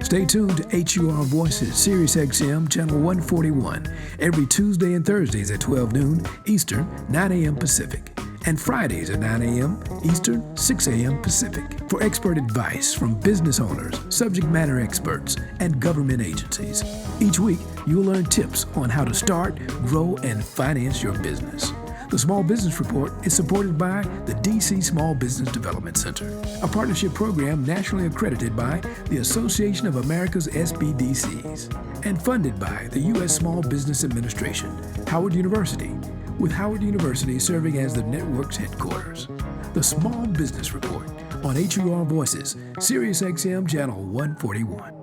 Stay tuned to HUR Voices, Sirius XM, Channel 141, every Tuesday and Thursdays at 12 noon Eastern, 9 a.m. Pacific, and Fridays at 9 a.m. Eastern, 6 a.m. Pacific, for expert advice from business owners, subject matter experts, and government agencies. Each week, you'll learn tips on how to start, grow, and finance your business. The Small Business Report is supported by the DC Small Business Development Center, a partnership program nationally accredited by the Association of America's SBDCs, and funded by the U.S. Small Business Administration, Howard University, with Howard University serving as the network's headquarters. The Small Business Report on HUR Voices, Sirius XM Channel 141.